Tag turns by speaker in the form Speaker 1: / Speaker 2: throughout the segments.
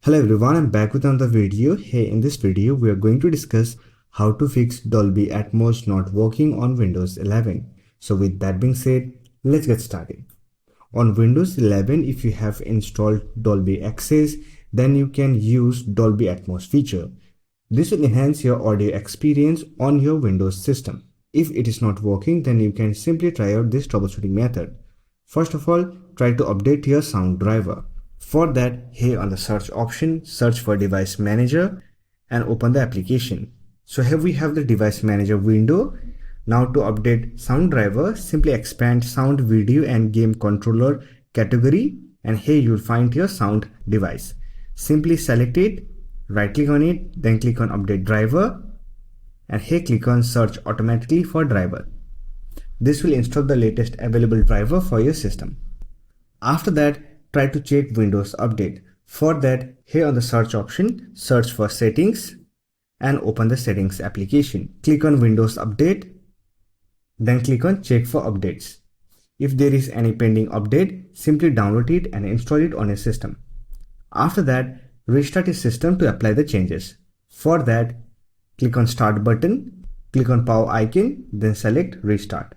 Speaker 1: Hello everyone, I'm back with another video. Hey, in this video we are going to discuss how to fix Dolby Atmos not working on Windows 11. So with that being said, let's get started. On Windows 11, if you have installed Dolby Access, then you can use Dolby Atmos feature. This will enhance your audio experience on your Windows system. If it is not working, then you can simply try out this troubleshooting method. First of all, try to update your sound driver. For that, here on the search option, search for Device Manager and open the application. So here we have the Device Manager window. Now to update sound driver, simply expand Sound, Video and Game Controller category, and here you will find your sound device. Simply select it, right click on it, then click on Update Driver, and here click on Search Automatically for Driver. This will install the latest available driver for your system. After that, try to check Windows Update. For that, here on the search option, search for Settings and open the Settings application. Click on Windows Update, then click on Check for Updates. If there is any pending update, simply download it and install it on your system. After that, restart your system to apply the changes. For that, click on Start button, click on Power icon, then select Restart.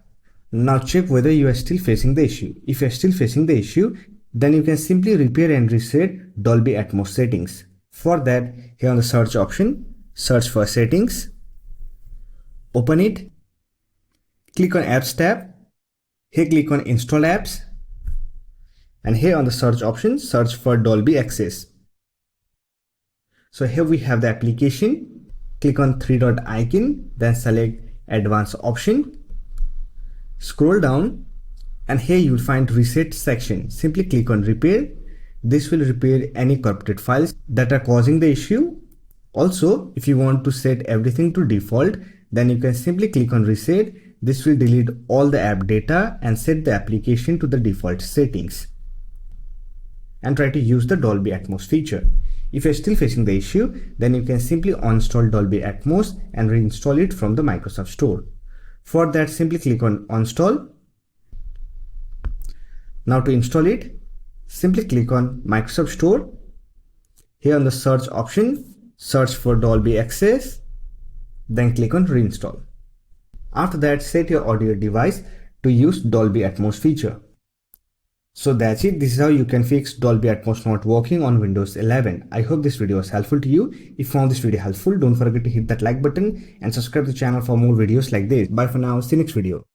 Speaker 1: Now check whether you are still facing the issue. If you are still facing the issue, then you can simply repair and reset Dolby Atmos settings. For that, here on the search option, search for Settings, open it, click on Apps tab, here click on Install Apps, and here on the search option, search for Dolby Access. So here we have the application. Click on three-dot icon, then select Advanced option, scroll down, and here you will find Reset section. Simply click on Repair. This will repair any corrupted files that are causing the issue. Also, if you want to set everything to default, then you can simply click on Reset. This will delete all the app data and set the application to the default settings. And try to use the Dolby Atmos feature. If you're still facing the issue, then you can simply uninstall Dolby Atmos and reinstall it from the Microsoft Store. For that, simply click on Uninstall. Now to install it, simply click on Microsoft Store. Here on the search option, search for Dolby Access, then click on Reinstall. After that, set your audio device to use Dolby Atmos feature. So that's it. This is how you can fix Dolby Atmos not working on Windows 11. I hope this video was helpful to you. If you found this video helpful, don't forget to hit that like button and subscribe to the channel for more videos like this. Bye for now. See you next video.